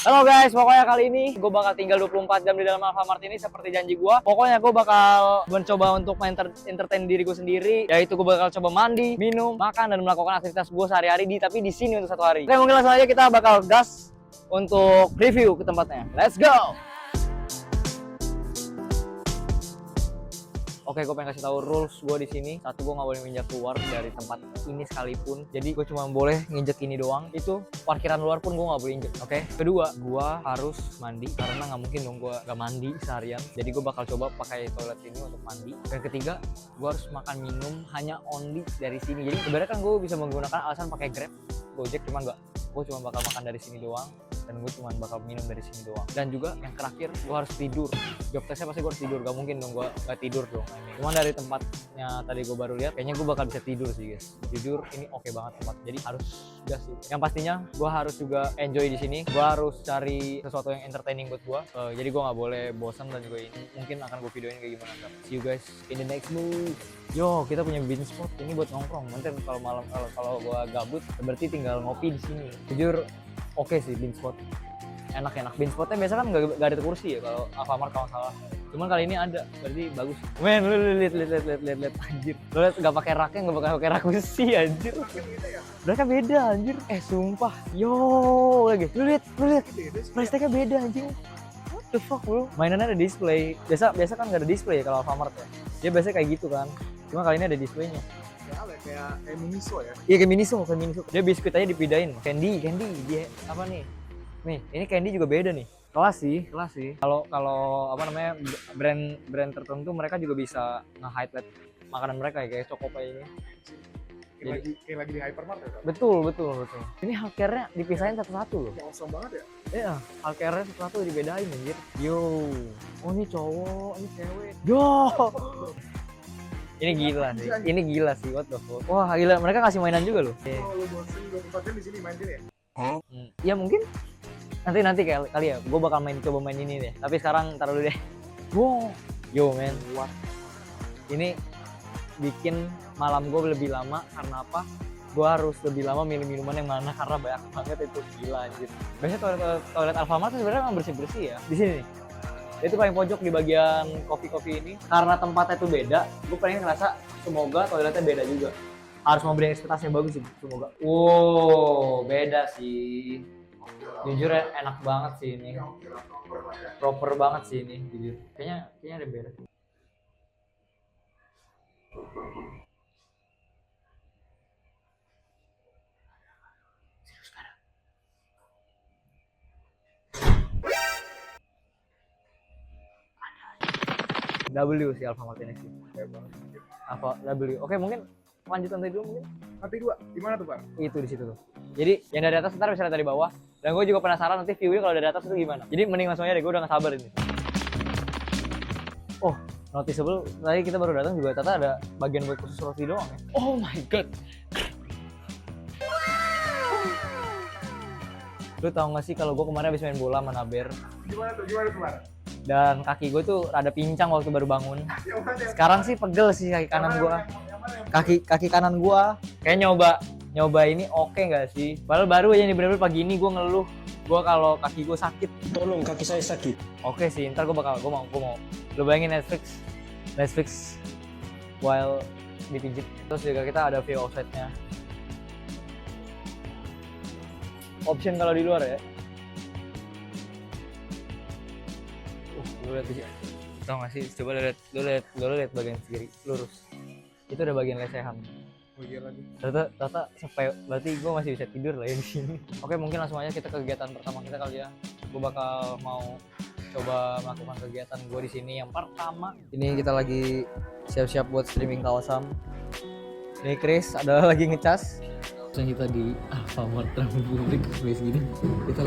Halo guys, pokoknya kali ini gue bakal tinggal 24 jam di dalam Alfamart ini seperti janji gue. Pokoknya gue bakal mencoba untuk entertain diri gue sendiri, yaitu gue bakal coba mandi, minum, makan, dan melakukan aktivitas gue sehari-hari tapi di sini untuk 1 hari. Oke, mungkin langsung aja kita bakal gas untuk review ke tempatnya. Let's go! Oke, gue pengen kasih tahu rules gue di sini. Satu, gue nggak boleh nginjak keluar dari tempat ini sekalipun. Jadi gue cuma boleh nginjek ini doang. Itu parkiran luar pun gue nggak boleh injek. Oke. Kedua, gue harus mandi karena nggak mungkin dong gue nggak mandi seharian. Jadi gue bakal coba pakai toilet ini untuk mandi. Dan ketiga, gue harus makan minum hanya only dari sini. Jadi sebenarnya kan gue bisa menggunakan alasan pakai Grab, Gojek, cuma nggak. Gue cuma bakal makan dari sini doang. Dan gue cuma bakal minum dari sini doang. Dan juga yang terakhir, gue harus tidur. Job testnya pasti gue harus tidur, gak mungkin dong gue gak tidur dong. Cuman dari tempatnya tadi gue baru lihat, kayaknya gue bakal bisa tidur sih guys. Jujur ini oke banget tempat, jadi harus gas sih. Yang pastinya gue harus juga enjoy di sini. Gue harus cari sesuatu yang entertaining buat gue. Jadi gue nggak boleh bosan, dan juga ini mungkin akan gue videoin kayak gimana. See you guys in the next move. Yo, kita punya bean spot ini buat nongkrong. Nanti kalau malam kalau gue gabut, berarti tinggal ngopi di sini. Jujur oke sih bean spot. Enak-enak. Bean spotnya biasa kan nggak ada kursi ya kalau Alfamart kalau salah. Cuman kali ini ada, berarti bagus. Men, lu lihat anjir. Lu lihat nggak pakai raknya, nggak pakai rak besi anjir. Mereka beda anjir. Sumpah. Yo, lagi. Lu lihat. Price tag-nya beda anjing. What the fuck, bro? Mainannya ada display. Biasa kan nggak ada display ya kalau Alfamart ya. Dia biasanya kayak gitu kan. Cuma kali ini ada displaynya. Kayak Miniso ya? Iya, kayak Miniso. Dia biskuit aja dipidain. Candy. Dia apa nih? Nih, ini candy juga beda nih. Kelas sih. Kalau apa namanya brand tertentu mereka juga bisa nge-highlight makanan mereka ya, kayak Chocopie ini. Kayak lagi di hypermart ya? Betul. Ini healthcare-nya dipisahin satu-satu loh. Awesome banget ya? Iya, healthcare-nya satu-satu dibedain anjir. Yo. Oh, ini cowok, ini cewek. Yo. Ini gila sih, what the fuck. Wah, gila, mereka kasih mainan juga loh. Oh, lu bosen 24 jam di sini main sini ya? Ya mungkin nanti kali ya, gue bakal coba main ini deh. Tapi sekarang ntar dulu deh. Wow, yo man, what? Ini bikin malam gue lebih lama karena apa? Gue harus lebih lama milih minuman yang mana karena banyak banget itu, gila anjir. Biasanya toilet Alfamart sebenarnya emang bersih ya. Di sini nih. Itu paling pojok di bagian kopi ini. Karena tempatnya itu beda, gue pengen ngerasa semoga toiletnya beda juga. Harus memberi ekspektasi yang bagus sih, semoga. Wow, beda sih. Jujur enak banget sih ini. Proper banget sih ini, jujur. Kayaknya ada beda. W sih Alfamart ini sih. Apa W? Oke, mungkin lanjut lantai dulu mungkin. Lantai 2, di mana tuh Pak? Itu di situ tuh. Jadi yang dari atas ntar bisa lihat dari bawah. Dan gue juga penasaran nanti view-nya kalau dari atas itu gimana. Jadi mending langsung aja deh, gue udah gak sabar ini. Oh, noticeable. Tadi kita baru datang juga ternyata ada bagian buat khusus roti doang ya. Oh my god. Lu tau gak sih kalau gue kemarin habis main bola sama Naber. Gimana tuh Pak? Dan kaki gue tuh rada pincang waktu baru bangun. Sekarang sih pegel sih kaki kanan gue. Kaki kanan gue kayak nyoba ini oke nggak sih? Padahal baru aja nih bener-bener pagi ini gue ngeluh gue kalau kaki gue sakit. Tolong kaki saya sakit. Oke sih, ntar gue mau. Lu bayangin Netflix while dipijit. Terus juga kita ada view offset-nya. Option kalau di luar ya. Lu lihat aja. Tau gak sih? Coba lu lihat bagian kiri lurus. Itu ada bagian lesehan. Oh iya lagi. Ternyata sampai berarti gue masih bisa tidur lah ya di sini. Oke, mungkin langsung aja kita ke kegiatan pertama kita kali ya. Gue bakal mau coba melakukan kegiatan gue di sini. Yang pertama, ini kita lagi siap-siap buat streaming Kawasam. Ini Chris ada lagi ngecas. Terus kita di Alfamart Republik Inggris gini. Kita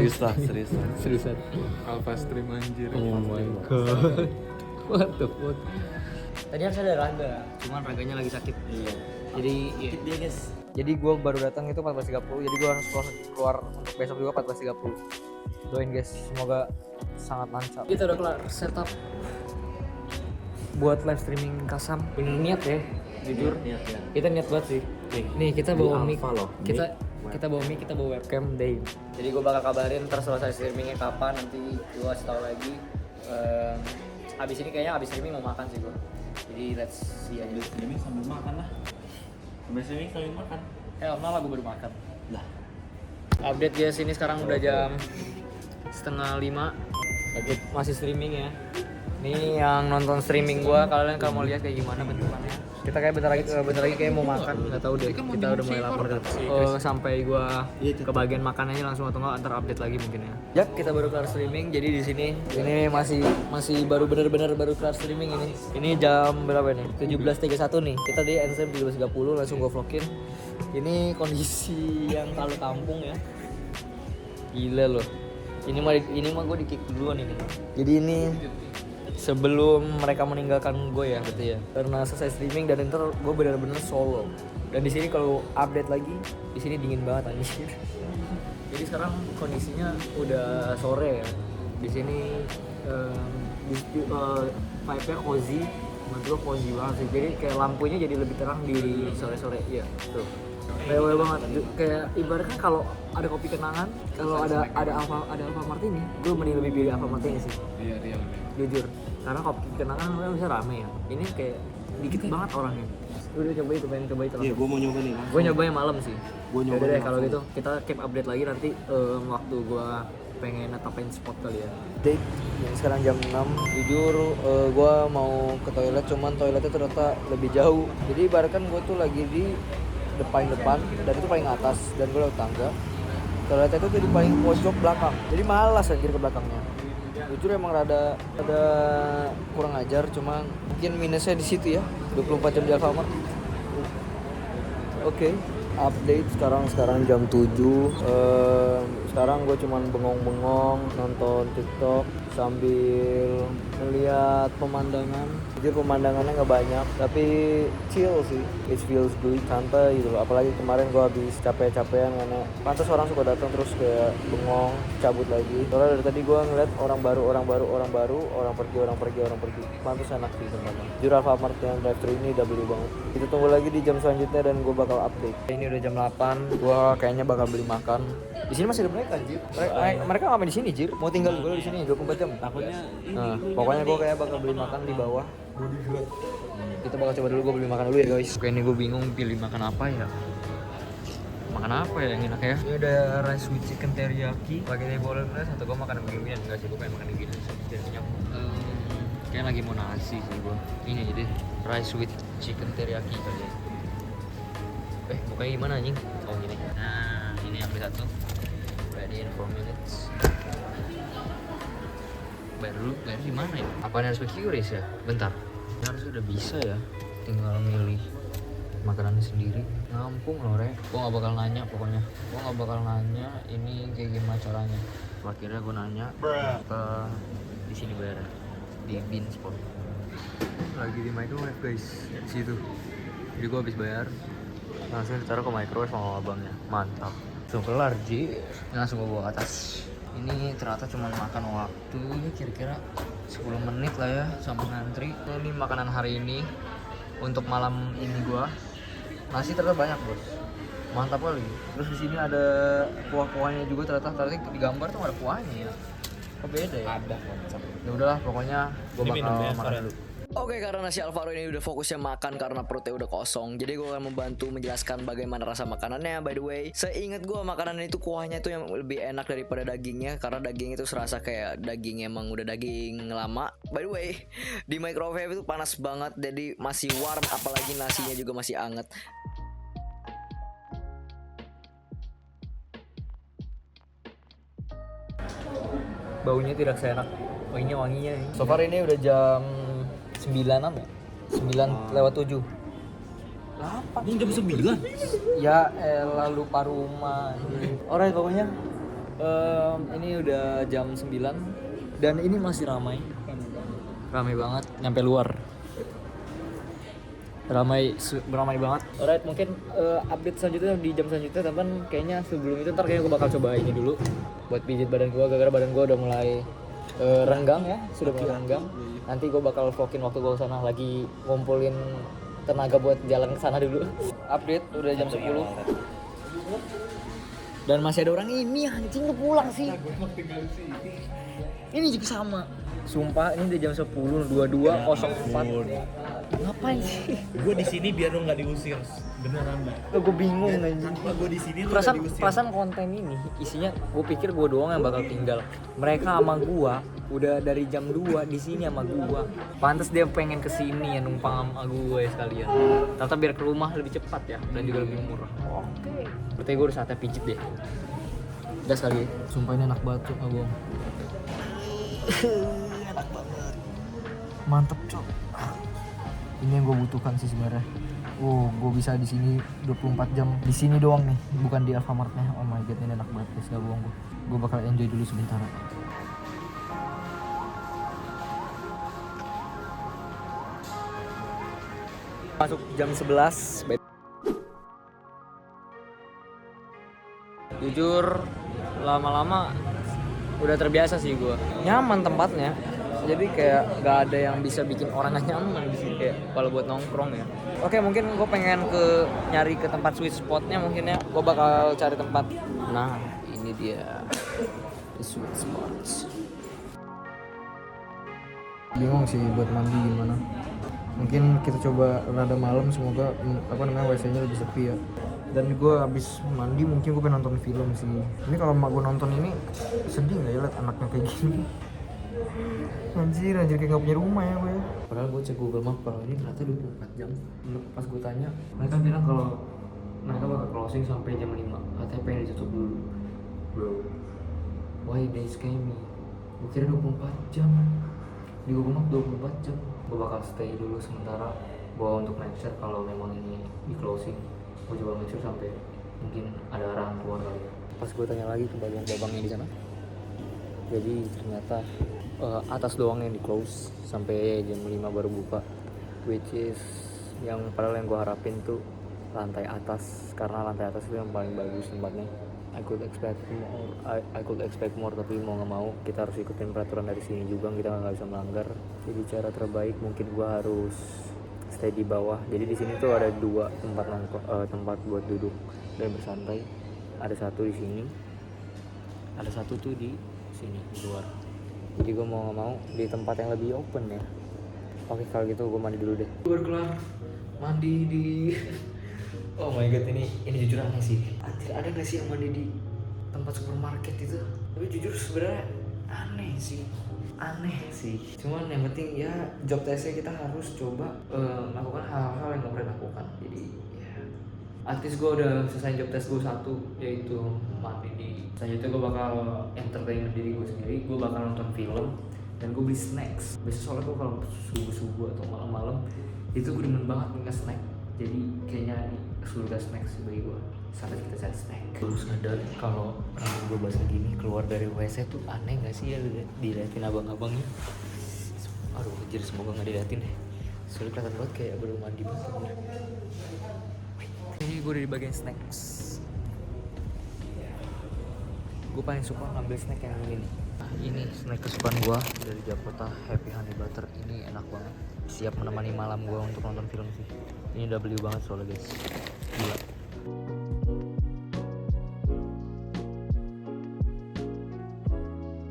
seriusan. Alfa Stream anjir. Oh my god. What the fuck? Tadi harus ada raga, cuman raganya lagi sakit. Iya. Jadi dia guys. Jadi gue baru datang itu 14.30, jadi gue harus keluar untuk besok juga 14.30. Doain guys, semoga sangat lancar. Kita udah kelar setup buat live streaming Kasam. Bener niat ya, jujur. Niat. Kita niat banget sih. Nih kita bawa mic. kita bawa mic, kita bawa webcam deh. Jadi gue bakal kabarin ntar selesai streamingnya kapan, nanti gue kasih tau lagi. Abis ini kayaknya abis streaming mau makan sih gue. Jadi let's see aja. Streaming sambil makan lah. Sambil streaming sambil makan. Lama lah gue baru makan. Lah. Update guys, ini sekarang udah jam 4:30. Masih streaming ya. Ini yang nonton streaming gua, kalian kalau mau lihat kayak gimana bentukannya. Kita kayak bentar lagi kayak mau makan, nggak tahu deh. Kita udah mulai lapar kan. Sampai gua ke bagian makanannya langsung atau nggak antar update lagi mungkin ya. Yap, kita baru kelar streaming. Jadi di sini ini masih baru bener-bener baru kelar streaming ini. Ini jam berapa nih? 17.31 nih. Kita di Enstream 17.30 langsung gua vlogin. Ini kondisi yang terlalu kampung ya. Gila loh. Ini mah gue di kick duluan ini. Jadi ini sebelum mereka meninggalkan gue ya berarti ya. Karena selesai streaming dan ntar gue benar-benar solo. Dan di sini kalau update lagi, di sini dingin banget anjir. Jadi sekarang kondisinya udah sore ya. Di sini vibe-nya cozy, menurut gue cozy banget sih. Jadi kayak lampunya jadi lebih terang di sore-sore. Iya, tuh. Rewel banget, kayak ibaratnya kalau ada kopi kenangan, kalau ada Alfamart ini, gue mending lebih pilih Alfamart ini sih. Iya, real. Jujur, karena kopi kenangan kan bisa rame ya. Ini kayak dikit banget orangnya. Udah pengen coba itu. Iya, gue mau nyoba nih. Gue nyobain malam sih. Gue nyoba. Yaudah deh kalau gitu kita keep update lagi nanti waktu gue pengen netapin spot kali ya. Date yang sekarang jam 6. Jujur gue mau ke toilet, cuman toiletnya ternyata lebih jauh. Jadi ibaratkan gue tuh lagi di paling depan dan itu paling atas dan gue lewat tangga. Toiletnya itu di paling pojok belakang. Jadi malas anjir ke belakangnya. Jujur emang rada kurang ajar, cuma mungkin minusnya di situ ya. 24 jam di Alfamart. Oke. Update sekarang jam 7. Sekarang gue cuman bengong-bengong nonton TikTok sambil melihat pemandangan. Jujur pemandangannya nggak banyak, tapi chill sih. It feels good, santai gitu loh. Apalagi kemarin gue habis capek-capean karena pantas orang suka datang terus kayak bengong, cabut lagi. Soalnya dari tadi gue ngeliat orang baru, orang pergi. Pantas enak sih tempatnya. Jujur Alfamart yang drive-thru ini W banget. Kita tunggu lagi di jam selanjutnya dan gue bakal update. Ini udah jam 8, gue kayaknya bakal beli makan. Di sini masih ada mereka, Jir. Mereka ngapain di sini, Jir? Mau tinggal dulu di sini 24 jam. Takutnya Nah, pokoknya gue kayak bakal beli makan di bawah. Kita bakal coba dulu, gue beli makan dulu ya guys. Oke, ini gue bingung pilih makan apa ya. Makan apa ya yang enak ya? Ini ada rice with chicken teriyaki. Lagi nih boleh atau gue makan beginian? Enggak sih, gue pengen makan beginian sih. Jadinya kayak lagi mau nasi sih gue. Ini jadi rice with chicken teriyaki kali ya. Pokoknya gimana anjing? Oh gini. Nah, ini ambil satu. Ready in 4 minutes. Bayar di mana ya? Apa harus pakai QRIS ya? Bentar. Ini harus udah bisa ya. Tinggal milih makanannya sendiri. Ngampung loh, Re. Gue gak bakal nanya pokoknya. Gue gak bakal nanya ini kayak gimana caranya. Akhirnya gue nanya ke di sini bayar di Bean Spot. Lagi di microwave guys, di situ. Jadi gue habis bayar, langsung ditaruh ke microwave sama abangnya. Mantap. Langsung kelar, Ji. Langsung gue bawa ke atas. Ini ternyata cuma makan waktu kira-kira 10 menit lah ya sama ngantri. Ini makanan hari ini untuk malam ini gua. Nasi ternyata banyak, Bos. Mantap kali. Terus di sini ada kuah-kuahnya juga ternyata tadi di gambar tuh ada kuahnya ya. Kok beda ya? ada konsep. Ya udahlah pokoknya gua Ini bakal minumnya, makan Farel. dulu. Oke, karena si Alvaro ini udah fokusnya makan karena perutnya udah kosong, jadi gue akan membantu menjelaskan bagaimana rasa makanannya. By the way, seingat gue makanan itu kuahnya itu yang lebih enak daripada dagingnya, karena daging itu serasa kayak daging emang udah daging lama. By the way, di microwave itu panas banget, jadi masih warm, apalagi nasinya juga masih anget. Baunya tidak seenak wanginya nih. So far ini udah jam 9-an ya? 9:07. 8. Ini jam 9. Ya lalu paruma. Alright pokoknya ini udah jam 9 dan ini masih ramai banget nyampe luar. Ramai banget. Alright, mungkin update selanjutnya di jam selanjutnya, teman. Kayaknya sebelum itu ntar kayaknya gue bakal coba ini dulu buat pijit badan gue, gara-gara badan gue udah mulai renggang ya, sudah mulai renggang. Nanti gue bakal vlogin waktu gue kesana, lagi ngumpulin tenaga buat jalan ke sana dulu. Update udah jam 10. Dan masih ada orang ini anjing lu pulang sih. Gue emang tinggal di sini. Ini juga sama. Sumpah ini udah jam 10, 22.04. Ngapain sih? Gue di sini biar lo nggak diusir. Beneran dah. Gue bingung anjing. Gue di sini lo nggak diusir. Perasaan konten ini isinya gue pikir gue doang yang bakal tinggal. Mereka sama gua udah dari jam 2 di sini sama gua. Pantes dia pengen kesini ya numpang sama gue sekalian. Ternyata biar ke rumah lebih cepat ya dan juga lebih murah. Oke. Berarti gue udah saatnya pijit deh. Gas kali ya. Sumpah ini enak banget tuh, nggak bohong. Enak banget. Mantep cok. Ini yang gue butuhkan sih sebenarnya. Gue bisa di sini 24 jam di sini doang nih, bukan di Alfamartnya. Oh my god, ini enak banget guys, gak bohong gue. Gue bakal enjoy dulu sebentar. Masuk jam 11. Jujur lama-lama udah terbiasa sih gue. Nyaman tempatnya. Jadi kayak gak ada yang bisa bikin orang gak nyaman di sini kayak kalau buat nongkrong ya. Oke, mungkin gue pengen nyari ke tempat sweet spotnya mungkin ya. Gue bakal cari tempat. Nah, ini dia the sweet spots. Bingung sih buat mandi gimana. Mungkin kita coba rada malam, semoga WC-nya lebih sepi ya. Dan gue abis mandi mungkin gue pengen nonton film sih. Ini kalau emak gue nonton ini sedih nggak ya liat anaknya kayak gini. Anjir kayak gak punya rumah ya gue. Padahal gue cek Google Map kalau ini ternyata 24 jam. Pas gue tanya, mereka bilang kalau mereka bakal closing sampai jam 5. Katanya pengen ditutup dulu. Bro, why they scare me? Gue kira 24 jam. Di Google Map 24 jam. Gue bakal stay dulu sementara. Gue untuk make sure kalau memang ini di closing. Gue coba make sure sampai mungkin ada arahan keluar kali ya. Pas gue tanya lagi ke babang-babangnya di sana, jadi ternyata atas doang yang di close sampai jam 5 baru buka, which is yang padahal yang gue harapin tuh lantai atas, karena lantai atas itu yang paling bagus tempatnya. I could expect more tapi mau nggak mau kita harus ikutin peraturan dari sini juga, kita nggak bisa melanggar. Jadi cara terbaik mungkin gue harus stay di bawah. Jadi di sini tuh ada 2 tempat buat duduk dan bersantai. Ada satu di sini, ada satu tuh di sini di luar. Jadi gue mau nggak mau di tempat yang lebih open ya. Oke, kalau gitu gue mandi dulu deh. Gue kelar mandi di oh my god, ini jujur aneh sih. Anjir, ada nggak sih yang mandi di tempat supermarket itu? Tapi jujur sebenarnya aneh sih. Cuman yang penting ya job testnya kita harus coba melakukan hal-hal yang nggak pernah lakukan. Jadi ya, at least gue udah selesai job test gue 1, yaitu mandi di. Selanjutnya gue bakal entertain diri gue sendiri. Gue bakal nonton film dan gue beli snacks. Biasanya soalnya gue kalau subuh atau malam-malam itu gue demen banget punya snack. Jadi kayaknya ini surga snack sih bagi gue. Sampai kita cari snack. Terus ada kalau rambut gue basah gini keluar dari WC tuh aneh gak sih ya diliatin abang-abangnya? Aduh anjir, semoga gak diliatin deh. Soalnya kelihatan banget kayak baru mandi banget. Ini gue udah di bagian snacks. Gue paling suka ngambil snack yang ini nih. Nah, ini snack kesukaan gue dari Jakota, Happy Honey Butter. Ini enak banget, siap menemani malam gue untuk nonton film sih. Ini W banget soalnya guys, gila.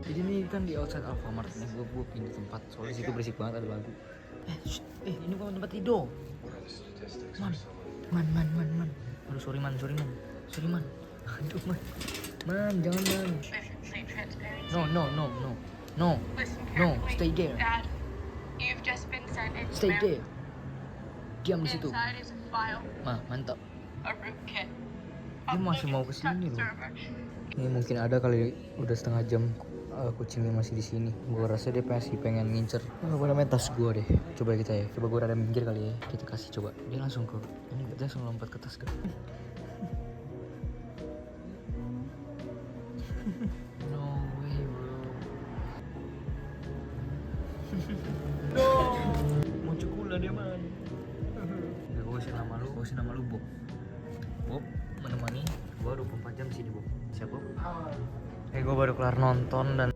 Jadi ini kan di outside Alfamart nih, gue pindah tempat soalnya situ berisik banget, ada lagu. Ini bukan tempat tidur. Man. Aduh sorry man. Aduh man, jangan man. No, stay there. Dad, you've just been sent into Stay there. Diam di situ. Inside is a file, Mantap. a rootkit. Dia masih mau kesini loh. Ini mungkin ada kali udah setengah jam kucingnya masih di sini. Gua rasa dia masih pengen ngincer. Apa namanya tas gua deh. Coba kita ya. Coba gua rada minggir kali ya. Kita kasih coba. Dia langsung lompat ke tas gua. No way bro. No. Mau cekula dia man. Gue kasih nama lu Bob. Bob menemani gua 24 jam sini Bob. Siap Bob? Gue baru kelar nonton dan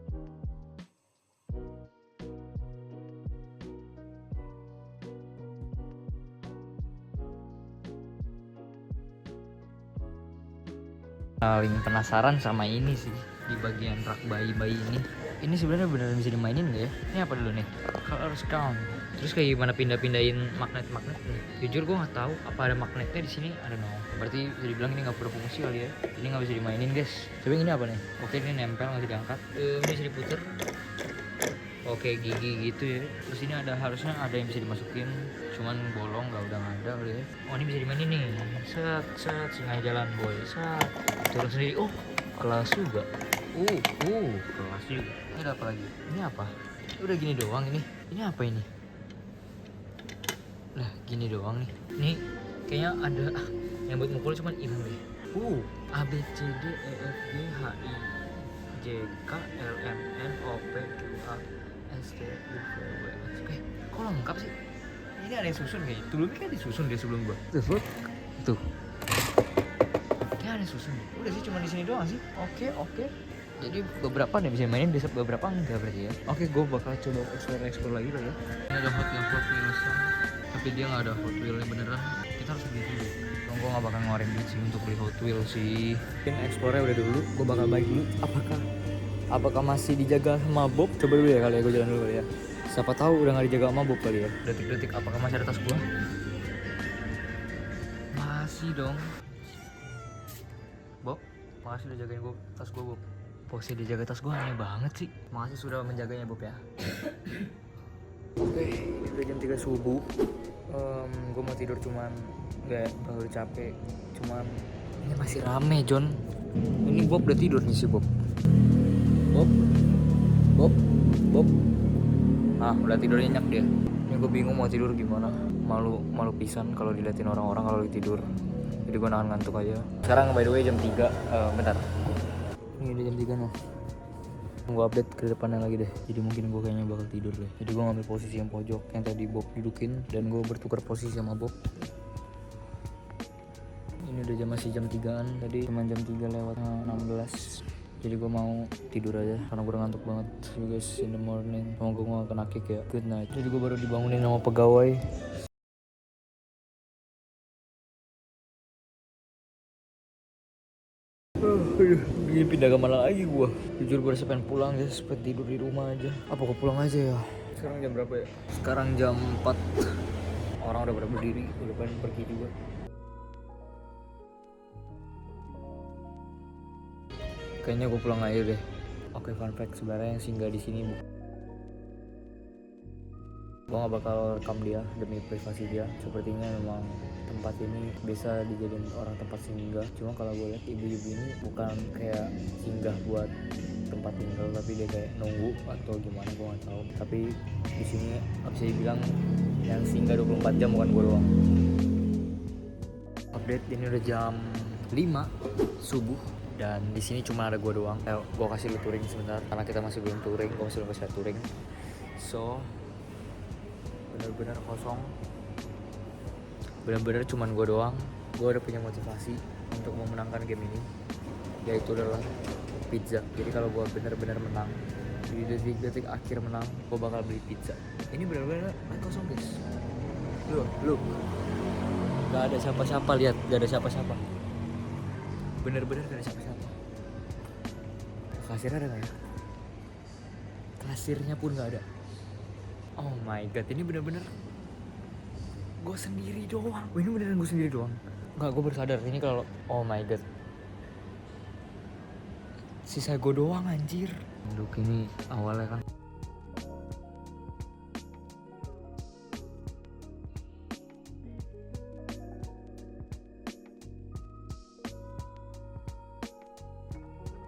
Paling penasaran sama ini sih, di bagian rak bayi-bayi ini. Ini sebenarnya beneran bisa dimainin nggak ya? Ini apa dulu nih? Colors count. Terus kayak gimana pindah-pindahin magnet-magnet nih? Jujur gue nggak tahu apa ada magnetnya di sini. Ada no. Berarti bisa dibilang ini nggak berfungsi kali ya. Ini nggak bisa dimainin guys. Coba ini apa nih? Oke ini nempel nggak bisa diangkat. Ini bisa diputer. Oke gigi gitu ya. Terus ini harusnya ada yang bisa dimasukin. Cuman bolong udah nggak ada kali ya. Oh ini bisa dimainin nih. Set sengaja jalan boy. Set turun sendiri. Oh kelas juga. Kelas juga. Ini ada apa lagi? Ini apa? Udah gini doang ini. Ini apa ini? Lah gini doang nih. Ini kayaknya ada yang buat mukul cuman hilang deh. A B C D E F G H I J K L M N O P Q R S T U V W X. Kok lengkap sih? Ini ada yang susun kayaknya. Sebelumnya kan disusun dia sebelum gua. Tuh. Kayak ada yang susun. Udah sih cuma di sini doang sih. Oke. Jadi beberapa nih bisa mainin, bisa beberapa enggak berarti ya. Oke, gue bakal coba explore lagi lah ya. Ini ada Hot Wheels, tapi dia nggak ada Hot Wheels beneran. Kita harus beli dulu. Gue nggak bakal ngeluarin duit sih untuk beli Hot Wheels sih. Mungkin explore udah dulu. Gue bakal balik dulu. Apakah masih dijaga sama Bob? Coba dulu ya kali ya, gue jalan dulu kali ya. Siapa tahu udah nggak dijaga sama Bob kali ya. Detik-detik apakah masih ada tas gue? Masih dong. Bob, makasih udah jagain gue tas gue Bob. Posisi dijaga tas gue aneh banget sih. Makasih sudah menjaganya Bob ya. Oke, ini udah jam 3 subuh. Gue mau tidur cuman nggak baru capek. Cuman ini masih rame John. Ini Bob udah tidur nih si Bob. Bob. Udah tidur nyenyak dia. Ini gue bingung mau tidur gimana. Malu pisan kalau diliatin orang-orang kalau tidur. Jadi gue nahan ngantuk aja. Sekarang by the way jam 3. Bentar. Ini udah jam 3 nih. Gue update ke depannya lagi deh. Jadi mungkin gue kayaknya bakal tidur deh. Jadi gue ngambil posisi yang pojok yang tadi Bob dudukin. Dan gue bertukar posisi sama Bob. Ini udah masih jam 3an. Tadi cuma jam 3 lewat 16. Jadi gue mau tidur aja karena gue udah ngantuk banget. See you guys in the morning. Semoga gue gak kena kick ya. Good night. Jadi gue baru dibangunin sama pegawai. Ini pindah kemana lagi gua? Jujur gua rasa pengen pulang guys, pengen tidur di rumah aja. Apa gua pulang aja ya? Sekarang jam berapa ya? Sekarang jam 4. Orang udah pada berdiri, udah pengen pergi juga. Kayaknya gua pulang aja deh. Oke, fun fact sebenarnya yang singgah di sini gua gak bakal rekam dia demi privasi dia. Sepertinya memang tempat ini bisa dijadiin orang tempat singgah. Cuma kalau gue lihat ibu-ibu ini bukan kayak singgah buat tempat tinggal, tapi dia kayak nunggu atau gimana gue nggak tahu. Tapi di sini bisa dibilang yang singgah 24 jam bukan gue doang. Update ini udah jam 5 subuh dan di sini cuma ada gue doang. Gue kasih lu touring sebentar karena kita masih belum touring. Gue masih belum kasih touring. So benar-benar kosong. Benar-benar cuman gue doang. Gue udah punya motivasi untuk memenangkan game ini, yaitu adalah pizza. Jadi kalau gue benar-benar menang di detik-detik akhir menang, gue bakal beli pizza. Ini benar-benar kosong guys. Look, gak ada siapa-siapa. Lihat, gak ada siapa-siapa. Benar-benar gak ada siapa-siapa. Kasirnya ada nggak ya? Kasirnya pun gak ada. Oh my god, ini benar-benar gue sendiri doang. Ini beneran gue sendiri doang. Enggak, gue baru sadar ini kalau oh my god, sisa gue doang anjir. Duk ini awalnya kan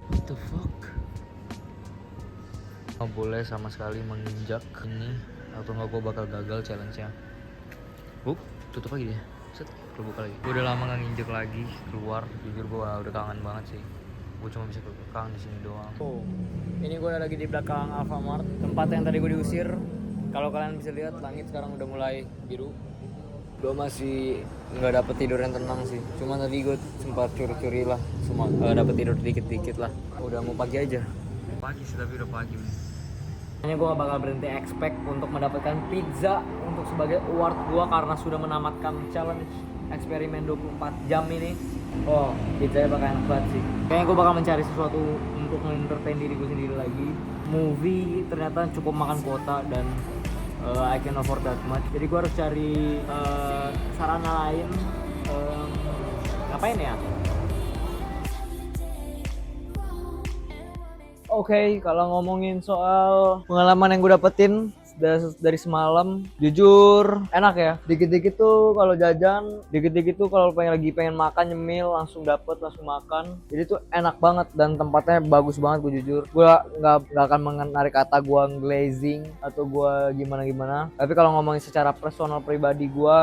what the fuck. Gak boleh sama sekali menginjak ini atau nggak gue bakal gagal challenge-nya. Tutup lagi dia. Set, gue buka lagi. Gue udah lama nggak nginjek lagi keluar. Jujur gue udah kangen banget sih. Gue cuma bisa kangen di sini doang. Ini gue lagi di belakang Alfamart, tempat yang tadi gue diusir. Kalau kalian bisa lihat, langit sekarang udah mulai biru. Gue masih nggak dapet tidur yang tenang sih. Cuma tadi gue sempat curi-curi lah, semua dapet tidur dikit-dikit lah. Udah mau pagi aja. Pagi sih tapi udah pagi. Hanya gue bakal berhenti expect untuk mendapatkan pizza untuk sebagai award gue karena sudah menamatkan challenge eksperimen 24 jam ini. Oh, pizzanya bakal enak banget sih. Kayaknya gue bakal mencari sesuatu untuk entertain diri gue sendiri lagi. Movie ternyata cukup makan kuota dan I can afford that much. Jadi gue harus cari sarana lain. Ngapain ya? Oke, kalau ngomongin soal pengalaman yang gue dapetin dari semalam, jujur enak ya. Dikit-dikit tuh kalau jajan, dikit-dikit tuh kalau pengen makan nyemil langsung dapet, langsung makan. Jadi tuh enak banget dan tempatnya bagus banget, gue jujur. Gue nggak akan menarik kata gue glazing atau gue gimana. Tapi kalau ngomongin secara personal pribadi gue,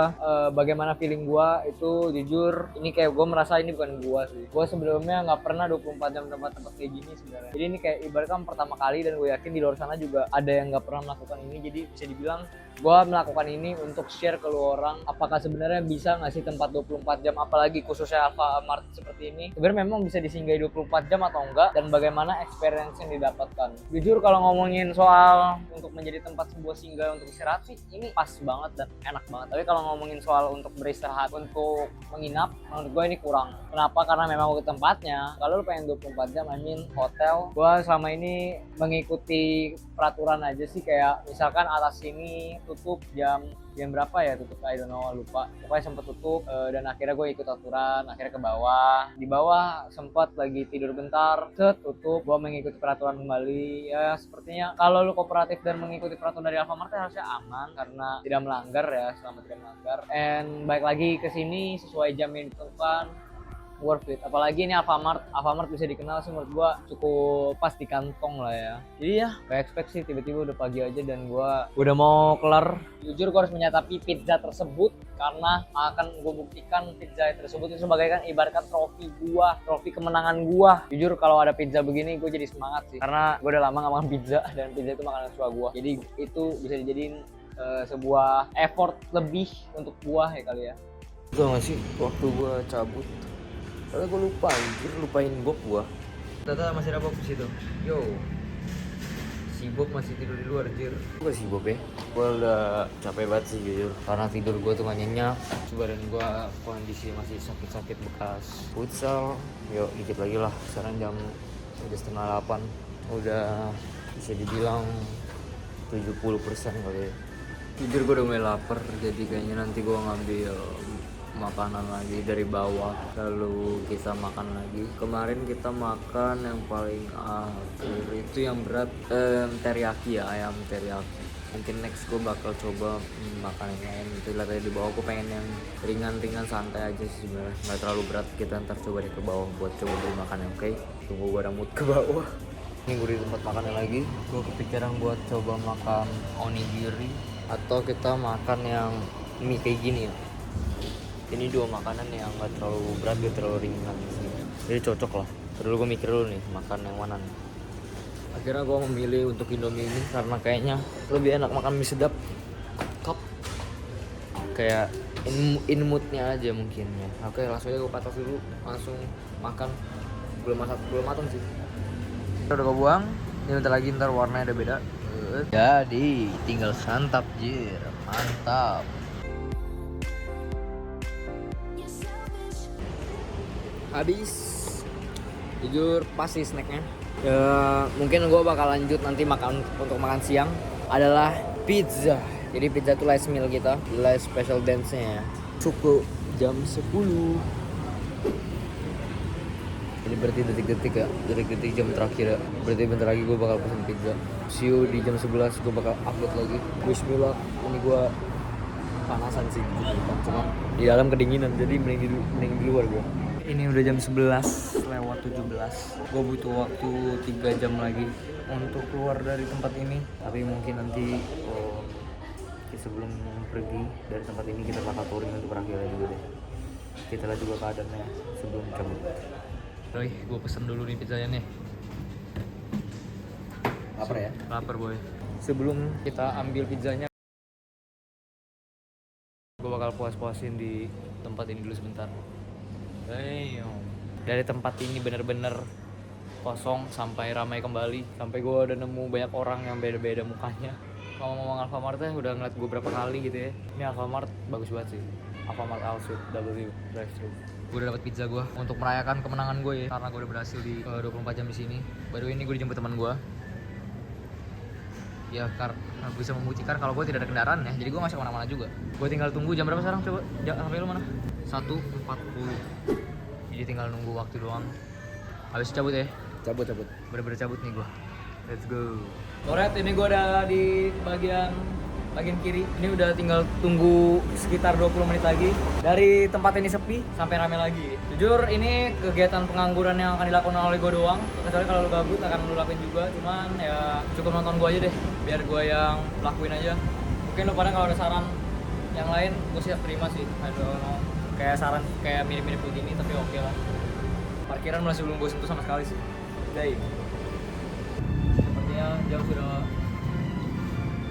bagaimana feeling gue itu jujur, ini kayak gue merasa ini bukan gue sih. Gue sebelumnya nggak pernah 24 jam tempat-tempat kayak gini sebenarnya. Jadi ini kayak ibaratkan pertama kali dan gue yakin di luar sana juga ada yang nggak pernah melakukan ini. Jadi bisa dibilang gue melakukan ini untuk share ke lu orang apakah sebenarnya bisa ngasih tempat 24 jam apalagi khususnya Alfamart seperti ini sebenarnya memang bisa disinggahi 24 jam atau enggak dan bagaimana experience yang didapatkan. Jujur kalau ngomongin soal untuk menjadi tempat sebuah singgah untuk istirahat sih ini pas banget dan enak banget. Tapi kalau ngomongin soal untuk beristirahat untuk menginap menurut gue ini kurang. Kenapa? Karena memang waktu tempatnya kalau lu pengen 24 jam hotel gue selama ini mengikuti peraturan aja sih kayak misalkan atas sini tutup jam berapa ya tutup, I don't know, lupa. Pokoknya sempat tutup dan akhirnya gue ikut aturan, akhirnya ke bawah. Di bawah sempat lagi tidur bentar, tutup. Gue mengikuti peraturan kembali. Ya sepertinya kalau lu kooperatif dan mengikuti peraturan dari Alfamart harusnya aman karena tidak melanggar ya, selama tidak melanggar. And baik lagi ke sini sesuai jam yang ditentukan. Worth it, apalagi ini Alfamart bisa dikenal sih menurut gua cukup pas di kantong lah ya. Jadi ya gak expect sih tiba-tiba udah pagi aja dan gua udah mau kelar. Jujur gua harus menyatapi pizza tersebut karena akan gua buktikan pizza tersebut itu sebagai kan ibaratkan trofi kemenangan gua. Jujur kalau ada pizza begini gua jadi semangat sih karena gua udah lama gak makan pizza dan pizza itu makanan suka gua. Jadi itu bisa dijadiin sebuah effort lebih untuk gua ya kali ya. Tau gak sih waktu gua cabut karena gue lupain Bob gua. Ternyata masih ada Bob di situ. Yo. Si Bob masih tidur di luar, jir. Gue sih Bob ya. Gue udah capek banget sih jujur. Karena tidur gue tuh gak nyenyak. Badan gue kondisi masih sakit-sakit bekas futsal. Yuk dikit lagi lah. Sekarang jam udah 7:30. Udah bisa dibilang 70% kali ya. Jujur gue udah mulai lapar. Jadi kayaknya nanti gue ngambil makanan lagi dari bawah lalu kita makan lagi. Kemarin kita makan yang paling akhir itu yang berat teriyaki ya, ayam teriyaki. Mungkin next gue bakal coba makan yang lain gitu. Lihat di bawah gue pengen yang ringan-ringan santai aja sih sebenarnya, nggak terlalu berat. Kita ntar coba deh ke bawah buat coba beli makan yang oke. Tunggu gue ada mood ke bawah. Ini gue di tempat makannya lagi. Gue kepikiran buat coba makan onigiri atau kita makan yang mie kayak gini ya. Ini dua makanan yang gak terlalu berat, gak terlalu ringan sih. Jadi cocok lah. Dulu gue mikir dulu nih makan yang mana nih. Akhirnya gue memilih untuk Indomie ini karena kayaknya lebih enak makan mie sedap. Cup. Kayak in moodnya aja mungkin ya. Oke langsung aja gue patas dulu, langsung makan. Belum matang sih. Udah gue buang. Ini bentar lagi ntar warnanya ada beda. Jadi tinggal santap jir, mantap. Habis, jujur pas sih snacknya. Ya, mungkin gue bakal lanjut nanti untuk makan siang adalah pizza. Jadi pizza itu last meal kita, last special dance-nya ya. Cukup jam 10. Jadi berarti detik-detik jam terakhir ya. Berarti bentar lagi gue bakal pesen pizza. See you di jam 11 gue bakal upload lagi. Bismillah, ini gue panasan sih, cuma di dalam kedinginan jadi mending di luar gue. Ini udah jam 11 lewat 17. Gue butuh waktu 3 jam lagi untuk keluar dari tempat ini. Tapi mungkin nanti sebelum pergi dari tempat ini kita bakal touring untuk berakhirnya dulu deh. Kita lihat juga keadaannya sebelum cabut. Boy, gue pesen dulu nih pizzanya nih. Lapar ya? Lapar boy. Sebelum kita ambil pizzanya, gue bakal puas-puasin di tempat ini dulu sebentar. Dari tempat ini bener-bener kosong sampai ramai kembali, sampai gue udah nemu banyak orang yang beda-beda mukanya. Ngomong-ngomong Alfamart ya udah ngeliat gue berapa kali gitu ya. Ini Alfamart bagus banget sih. Alfamart Alsut W drive thru. Gue udah dapat pizza gue untuk merayakan kemenangan gue ya, karena gue udah berhasil di 24 jam di sini. By the way, ini gue dijemput teman gue. Ya karena bisa membuktikan kalau gue tidak ada kendaraan ya, jadi gue nggak usah kemana-mana juga. Gue tinggal tunggu jam berapa sekarang coba? Sampai lu mana? 1.40. Jadi tinggal nunggu waktu doang. Habis cabut ya? Cabut. Bener-bener cabut nih gue. Let's go. Alright, ini gue ada di bagian kiri. Ini udah tinggal tunggu sekitar 20 menit lagi. Dari tempat ini sepi sampai rame lagi. Jujur ini kegiatan pengangguran yang akan dilakukan oleh gue doang. Kecuali kalau lu gabut akan lu lakuin juga. Cuman ya cukup nonton gue aja deh. Biar gue yang lakuin aja. Mungkin lu pada kalau ada saran yang lain gue siap terima sih. I don't know. Kayak saran kayak mirip-mirip begini tapi oke lah. Parkiran masih belum gue sentuh sama sekali sih. Jadi sepertinya jam sudah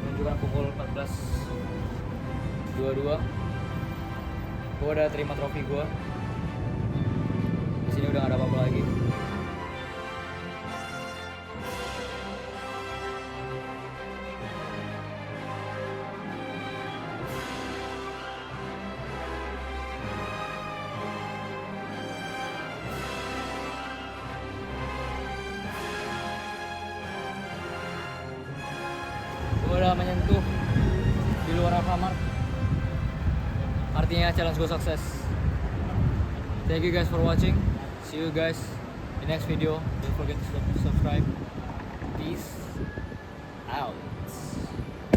menunjukkan pukul 14.22. Gue udah terima trofi gue. Di sini udah gak ada apa-apa lagi. Gue udah menyentuh di luar Alfamart. Artinya challenge gue sukses. Thank you guys for watching. See you guys in the next video. Don't forget to subscribe. Peace out.